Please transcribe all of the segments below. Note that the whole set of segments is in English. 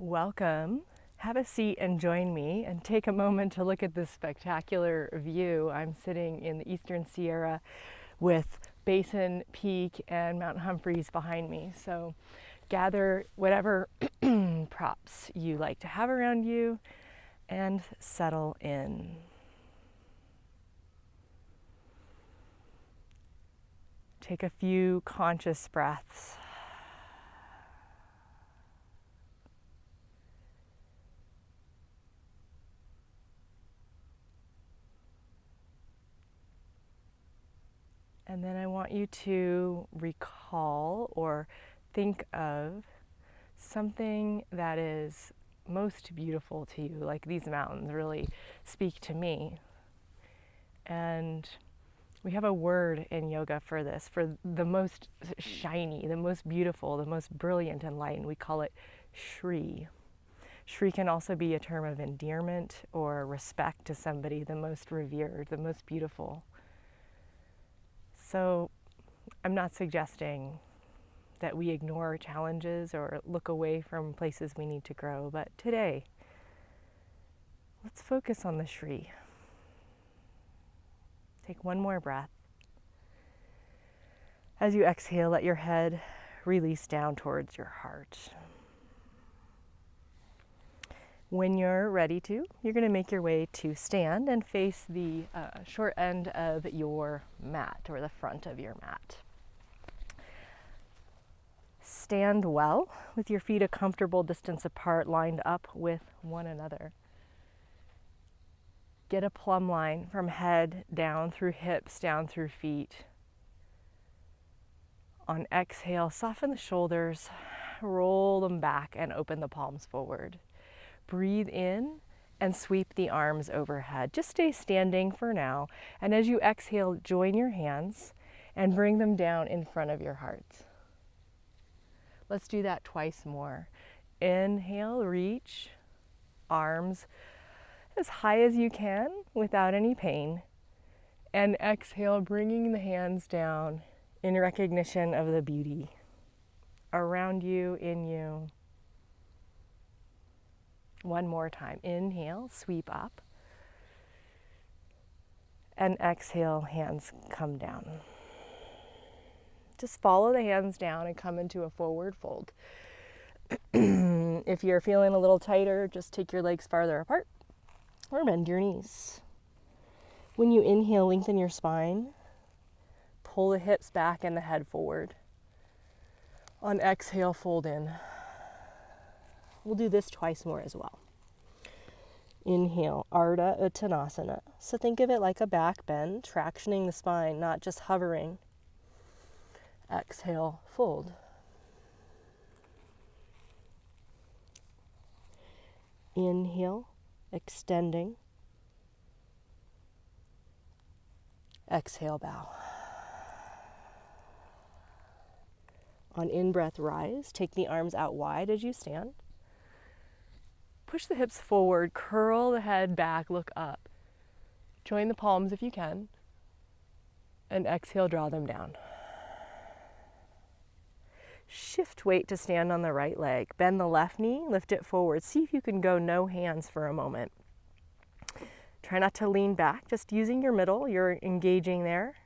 Welcome. Have a seat and join me and take a moment to look at this spectacular view. I'm sitting in the Eastern Sierra with Basin Peak and Mount Humphreys behind me. So gather whatever props you like to have around you and settle in. Take a few conscious breaths. And then I want you to recall or think of something that is most beautiful to you, like these mountains really speak to me. And we have a word in yoga for this, for the most shiny, the most beautiful, the most brilliant and light, and we call it shri. Shri can also be a term of endearment or respect to somebody, the most revered, the most beautiful. So I'm not suggesting that we ignore challenges or look away from places we need to grow, but today, let's focus on the shri. Take one more breath. As you exhale, let your head release down towards your heart. When you're ready to, you're going to make your way to stand and face the short end of your mat or the front of your mat. Stand well with your feet a comfortable distance apart, lined up with one another. Get a plumb line from head down through hips, down through feet. On exhale, soften the shoulders, roll them back and open the palms forward. Breathe in and sweep the arms overhead. Just stay standing for now. And as you exhale, join your hands and bring them down in front of your heart. Let's do that twice more. Inhale, reach, arms as high as you can without any pain. And exhale, bringing the hands down in recognition of the beauty around you, in you. One more time. Inhale, sweep up. And exhale, hands come down. Just follow the hands down and come into a forward fold. If you're feeling a little tighter, just take your legs farther apart or bend your knees. When you inhale, lengthen your spine. Pull the hips back and the head forward. On exhale, fold in. We'll do this twice more as well. Inhale, Ardha Uttanasana. So think of it like a back bend, tractioning the spine, not just hovering. Exhale, fold. Inhale, extending. Exhale, bow. On in-breath, rise. Take the arms out wide as you stand. Push the hips forward, curl the head back, look up. Join the palms if you can. And exhale, draw them down. Shift weight to stand on the right leg. Bend the left knee, lift it forward. See if you can go no hands for a moment. Try not to lean back, just using your middle, you're engaging there.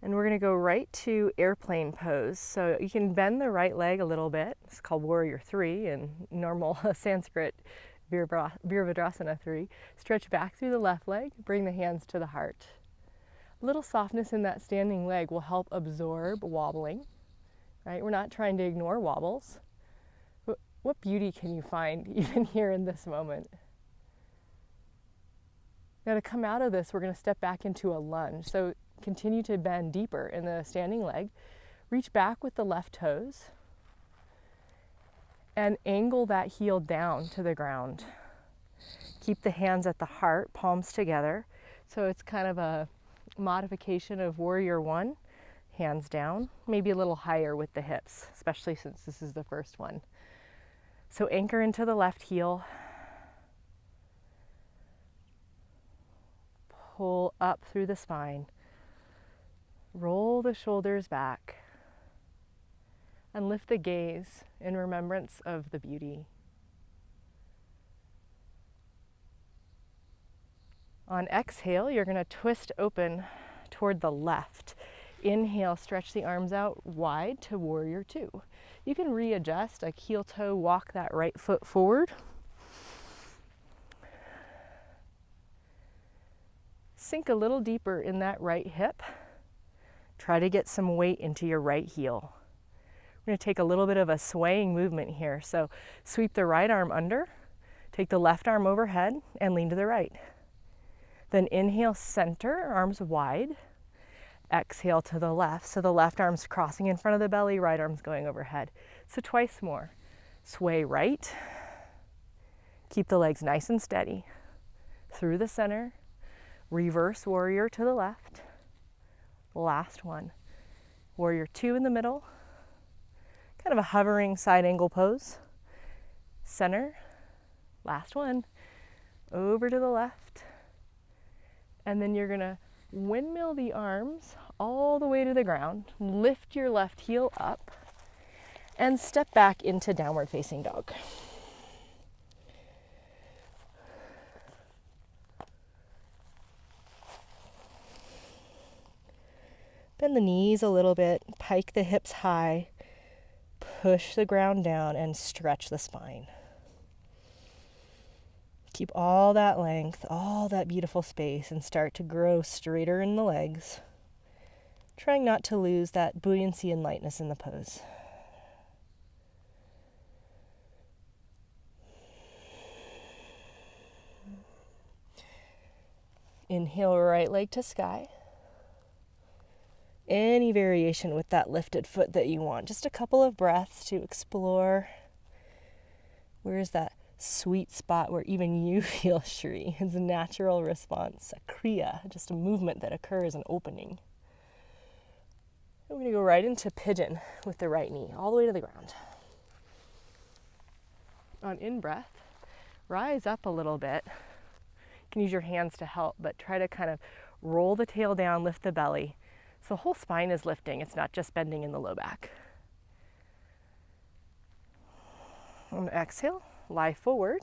And we're going to go right to airplane pose. So you can bend the right leg a little bit. It's called Warrior 3 in normal Sanskrit, virabhadrasana 3. Stretch back through the left leg, bring the hands to the heart. A little softness in that standing leg will help absorb wobbling, right? We're not trying to ignore wobbles. What beauty can you find even here in this moment? Now to come out of this, we're going to step back into a lunge. So continue to bend deeper in the standing leg. Reach back with the left toes and angle that heel down to the ground. Keep the hands at the heart, palms together. So it's kind of a modification of Warrior 1, hands down, maybe a little higher with the hips, especially since this is the first one. So anchor into the left heel. Pull up through the spine. Roll the shoulders back. and lift the gaze in remembrance of the beauty. On exhale, you're going to twist open toward the left. Inhale, stretch the arms out wide to warrior two. You can readjust, like heel toe, walk that right foot forward. Sink a little deeper in that right hip. Try to get some weight into your right heel. We're going to take a little bit of a swaying movement here. So sweep the right arm under, take the left arm overhead, and lean to the right. Then inhale, center, arms wide. Exhale to the left. So the left arm's crossing in front of the belly, right arm's going overhead. So twice more. Sway right. Keep the legs nice and steady. Through the center. Reverse warrior to the left. Last one. Warrior two in the middle. Kind of a hovering side angle pose. Center. Last one. Over to the left. And then you're going to windmill the arms all the way to the ground. Lift your left heel up and step back into downward facing dog. Bend the knees a little bit, pike the hips high, push the ground down and stretch the spine. Keep all that length, all that beautiful space, and start to grow straighter in the legs, trying not to lose that buoyancy and lightness in the pose. Inhale, right leg to sky. Any variation with that lifted foot that you want. Just a couple of breaths to explore. Where is that sweet spot where even you feel shri? It's a natural response, a kriya, just a movement that occurs in opening. And we're going to go right into pigeon with the right knee, all the way to the ground. On in-breath, rise up a little bit. You can use your hands to help, but try to kind of roll the tail down, lift the belly. So the whole spine is lifting. It's not just bending in the low back. On exhale, lie forward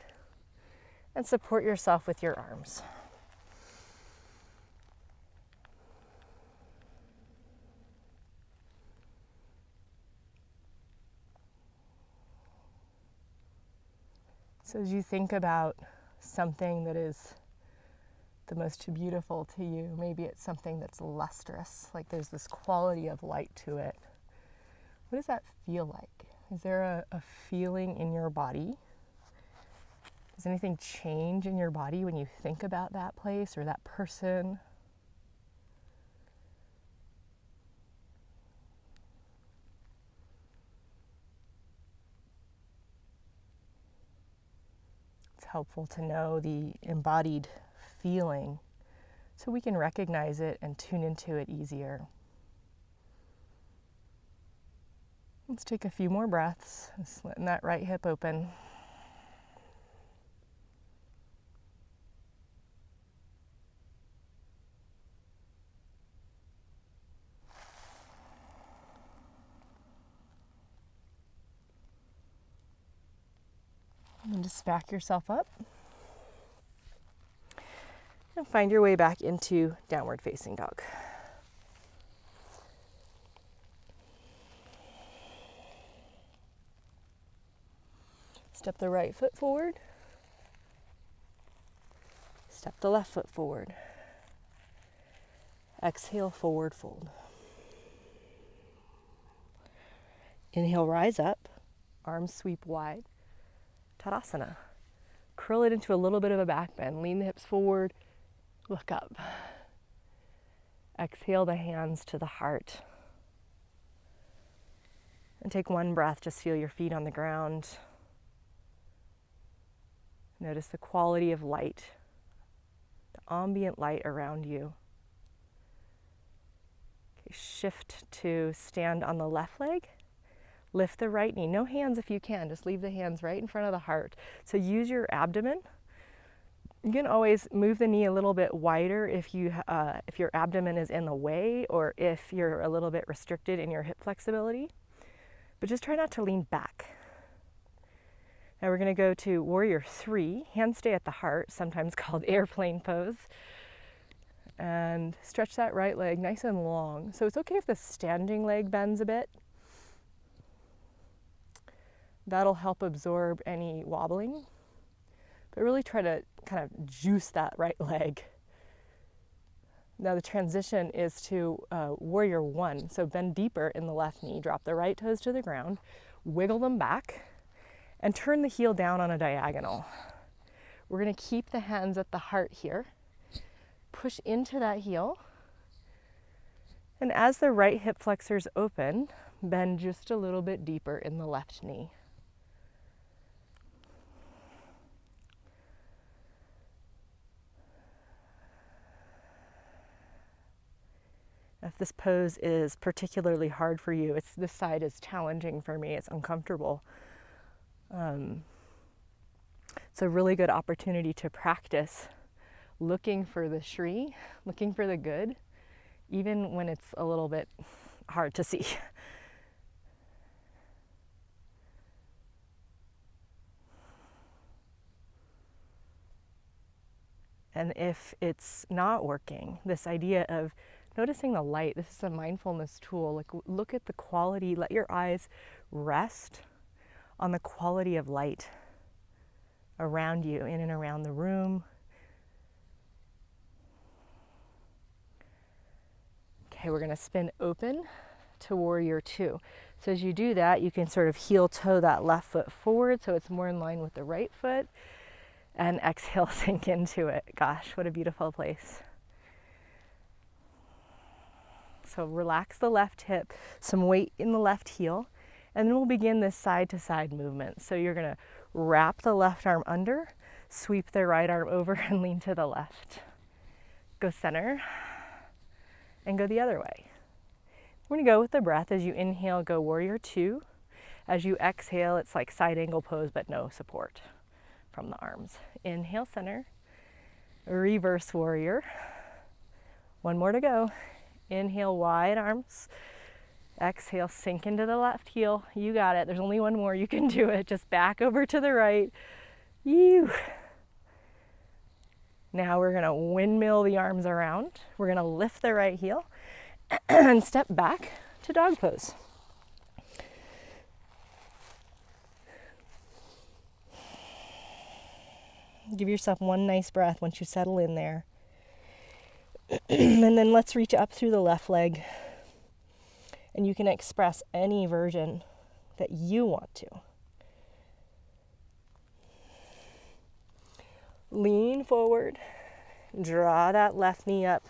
and support yourself with your arms. So as you think about something that is the most beautiful to you, maybe it's something that's lustrous, like there's this quality of light to it. What does that feel like? Is there a feeling in your body? Does anything change in your body when you think about that place or that person? It's helpful to know the embodied feeling so we can recognize it and tune into it easier. Let's take a few more breaths, just letting that right hip open. And just back yourself up. And find your way back into downward facing dog. Step the right foot forward. Step the left foot forward. Exhale, forward fold. Inhale, rise up. Arms sweep wide. Tadasana. Curl it into a little bit of a back bend. Lean the hips forward. Look up. Exhale the hands to the heart. And take one breath. Just feel your feet on the ground. Notice the quality of light, the ambient light around you. Okay, shift to stand on the left leg. Lift the right knee. No hands if you can. Just leave the hands right in front of the heart. So use your abdomen. You can always move the knee a little bit wider if your abdomen is in the way or if you're a little bit restricted in your hip flexibility. but just try not to lean back. Now we're going to go to warrior 3, hands stay at the heart, sometimes called airplane pose. And stretch that right leg nice and long. So it's okay if the standing leg bends a bit. That'll help absorb any wobbling. But really try to kind of juice that right leg. Now the transition is to warrior 1. So bend deeper in the left knee, drop the right toes to the ground, wiggle them back, and turn the heel down on a diagonal. We're going to keep the hands at the heart here. Push into that heel. And as the right hip flexors open, bend just a little bit deeper in the left knee. If this pose is particularly hard for you, this side is challenging for me, it's uncomfortable. It's a really good opportunity to practice looking for the shri, looking for the good, even when it's a little bit hard to see. And if it's not working, this idea of noticing the light, this is a mindfulness tool. Like, look at the quality, let your eyes rest on the quality of light around you, in and around the room. Okay, we're going to spin open to warrior 2. So as you do that, you can sort of heel toe that left foot forward so it's more in line with the right foot, and exhale, sink into it. Gosh, what a beautiful place. So relax the left hip, some weight in the left heel, and then we'll begin this side to side movement. So you're going to wrap the left arm under, sweep the right arm over and lean to the left. Go center and go the other way. We're going to go with the breath. As you inhale, go warrior 2. As you exhale, it's like side angle pose, but no support from the arms. Inhale, center, reverse warrior. One more to go. Inhale, wide arms. Exhale, sink into the left heel. You got it. There's only one more. You can do it. Just back over to the right. You. Now we're going to windmill the arms around. We're going to lift the right heel and step back to dog pose. Give yourself one nice breath once you settle in there. And then let's reach up through the left leg. And you can express any version that you want to. Lean forward, draw that left knee up,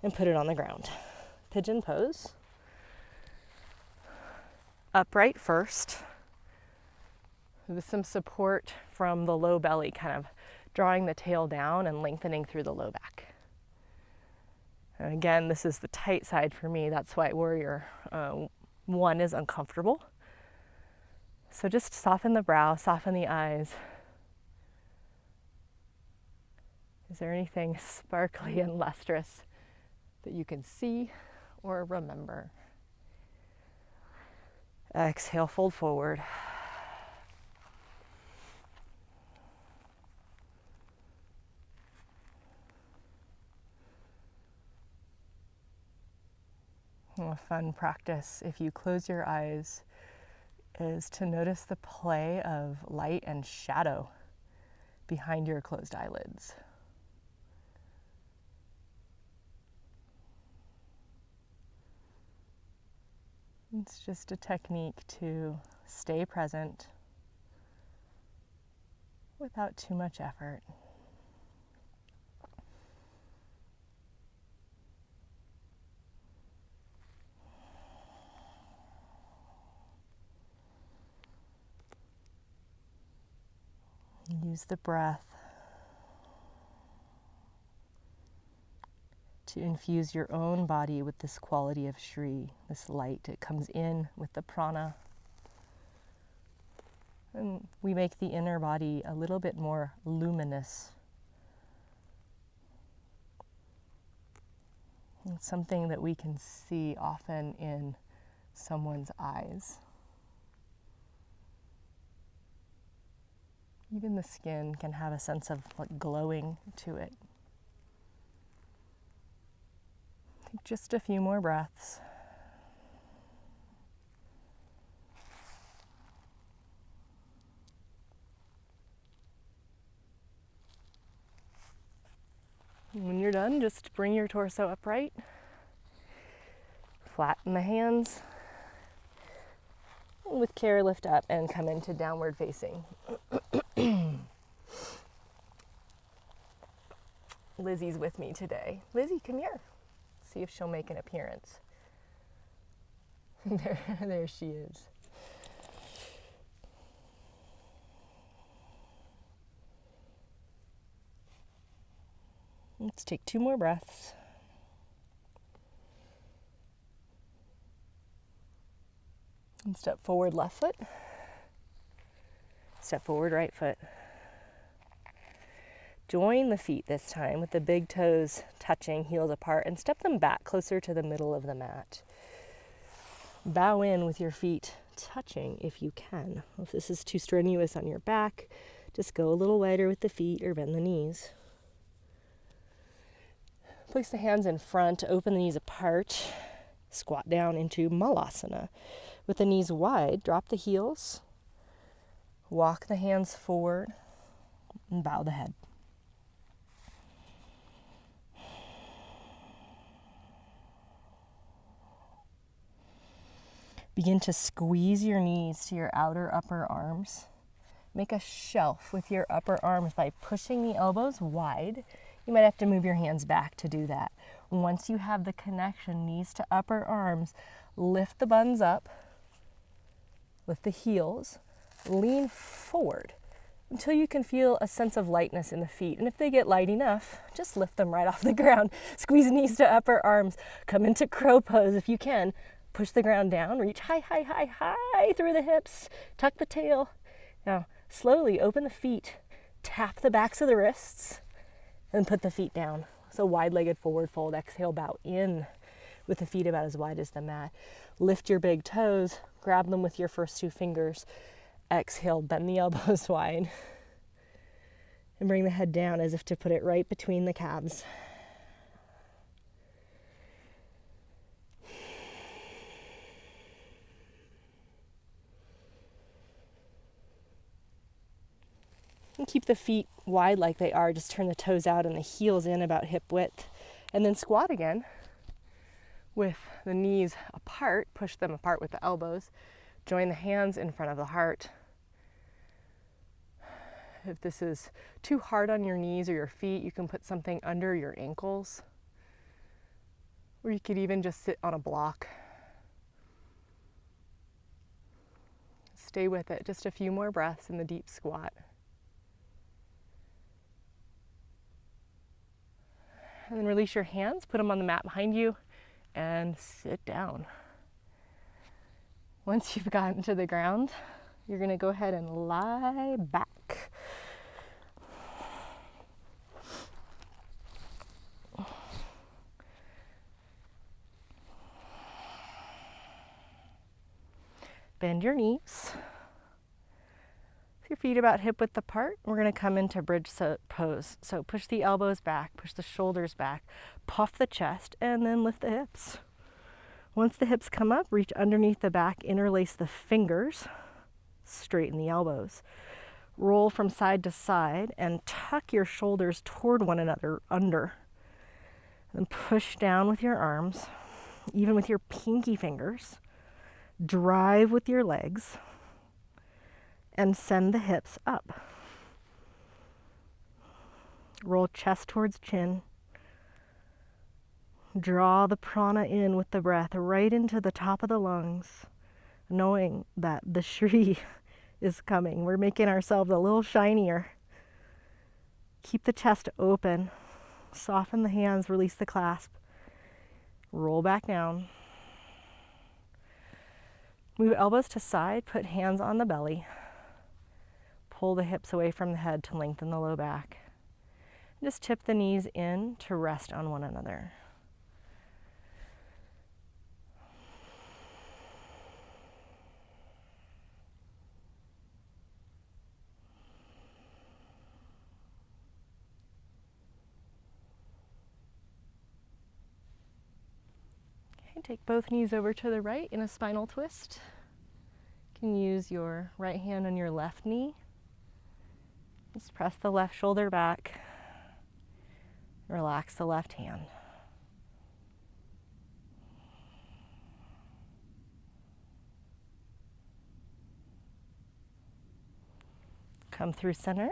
and put it on the ground. Pigeon pose. Upright first, with some support from the low belly, kind of drawing the tail down and lengthening through the low back. And again, this is the tight side for me. That's why warrior 1 is uncomfortable. So just soften the brow, soften the eyes. Is there anything sparkly and lustrous that you can see or remember? Exhale, fold forward. A fun practice, if you close your eyes, is to notice the play of light and shadow behind your closed eyelids. It's just a technique to stay present without too much effort. Use the breath to infuse your own body with this quality of shri, this light. It comes in with the prana. And we make the inner body a little bit more luminous. It's something that we can see often in someone's eyes. Even the skin can have a sense of like glowing to it. Take just a few more breaths. When you're done, just bring your torso upright. Flatten the hands. With care, lift up and come into downward facing. Lizzie's with me today. Lizzie, come here. See if she'll make an appearance. There she is. Let's take 2 more breaths. And step forward, left foot. Step forward, right foot. Join the feet this time with the big toes touching, heels apart, and step them back closer to the middle of the mat. Bow in with your feet touching if you can. If this is too strenuous on your back, just go a little wider with the feet or bend the knees. Place the hands in front, open the knees apart, squat down into malasana. With the knees wide, drop the heels, walk the hands forward, and bow the head. Begin to squeeze your knees to your outer upper arms. Make a shelf with your upper arms by pushing the elbows wide. You might have to move your hands back to do that. Once you have the connection, knees to upper arms, lift the buns up, lift the heels, lean forward until you can feel a sense of lightness in the feet. And if they get light enough, just lift them right off the ground. Squeeze knees to upper arms. Come into crow pose if you can. Push the ground down, reach high, high, high, high through the hips. Tuck the tail. Now, slowly open the feet. Tap the backs of the wrists. And put the feet down. So wide-legged forward fold. Exhale, bow in with the feet about as wide as the mat. Lift your big toes. Grab them with your first 2 fingers. Exhale, bend the elbows wide. And bring the head down as if to put it right between the calves. And keep the feet wide like they are. Just turn the toes out and the heels in about hip width. And then squat again with the knees apart. Push them apart with the elbows. Join the hands in front of the heart. If this is too hard on your knees or your feet, you can put something under your ankles. Or you could even just sit on a block. Stay with it. Just a few more breaths in the deep squat. And then release your hands, put them on the mat behind you, and sit down. Once you've gotten to the ground, you're going to go ahead and lie back. Bend your knees. Your feet about hip width apart. We're going to come into bridge pose. So push the elbows back, push the shoulders back, puff the chest, and then lift the hips. Once the hips come up, reach underneath the back, interlace the fingers, straighten the elbows. Roll from side to side and tuck your shoulders toward one another under. Then push down with your arms, even with your pinky fingers. Drive with your legs. And send the hips up. Roll chest towards chin. Draw the prana in with the breath right into the top of the lungs, knowing that the shri is coming. We're making ourselves a little shinier. Keep the chest open. Soften the hands, release the clasp. Roll back down. Move elbows to side, put hands on the belly. Pull the hips away from the head to lengthen the low back. Just tip the knees in to rest on one another. Okay, take both knees over to the right in a spinal twist. You can use your right hand on your left knee. Just press the left shoulder back. Relax the left hand. Come through center.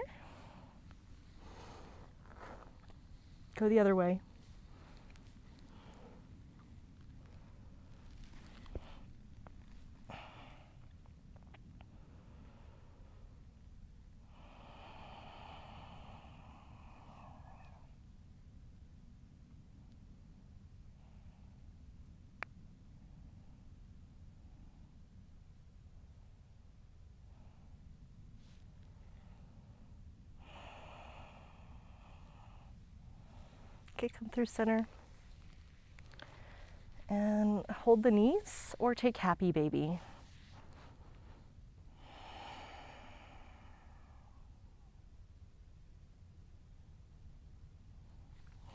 Go the other way. Okay, come through center. And hold the knees or take happy baby.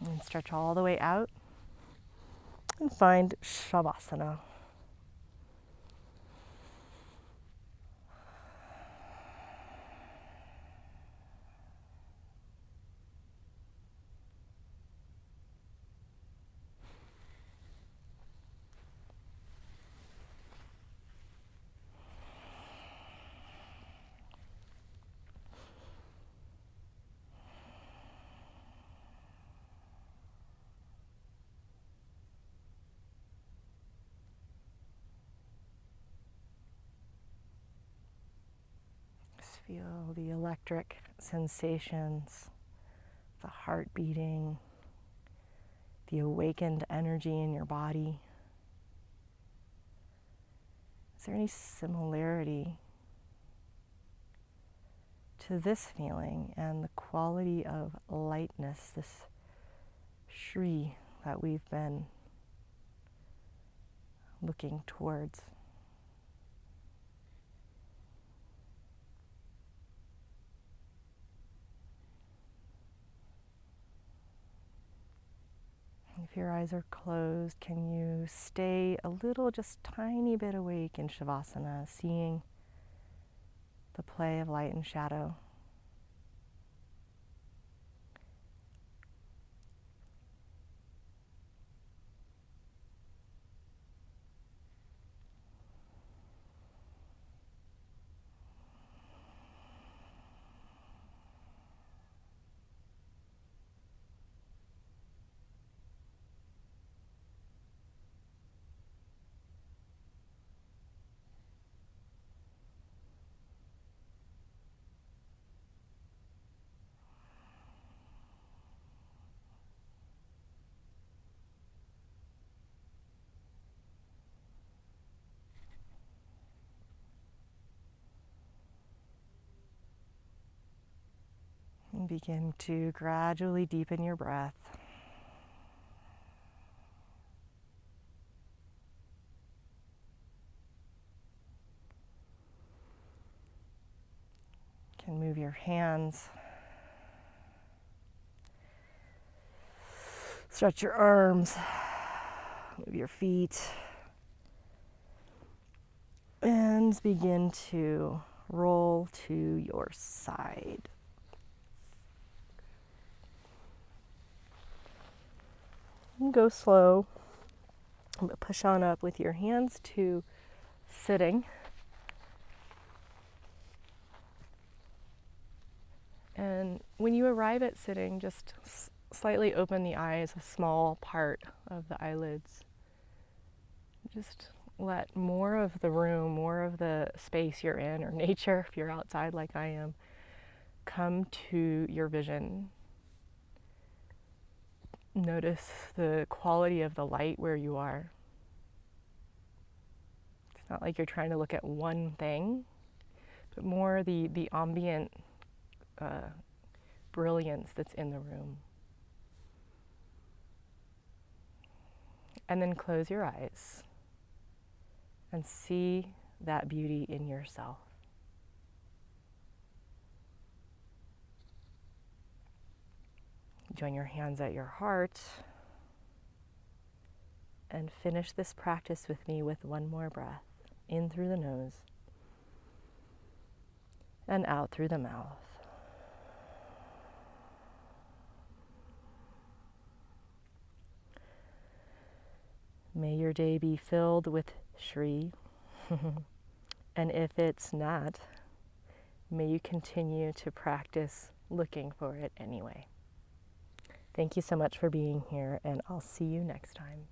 And stretch all the way out. And find shavasana. Just feel the electric sensations, the heart beating, the awakened energy in your body. Is there any similarity to this feeling and the quality of lightness, this shri that we've been looking towards? If your eyes are closed, can you stay a little, just tiny bit awake in shavasana, seeing the play of light and shadow? And begin to gradually deepen your breath. You can move your hands. Stretch your arms. Move your feet. And begin to roll to your side. And go slow, but push on up with your hands to sitting. And when you arrive at sitting, just slightly open the eyes, a small part of the eyelids. Just let more of the room, more of the space you're in, or nature, if you're outside like I am, come to your vision. Notice the quality of the light where you are. It's not like you're trying to look at one thing, but more the ambient brilliance that's in the room. And then close your eyes and see that beauty in yourself. Join your hands at your heart. And finish this practice with me with one more breath. In through the nose and out through the mouth. May your day be filled with shri. And if it's not, may you continue to practice looking for it anyway. Thank you so much for being here, and I'll see you next time.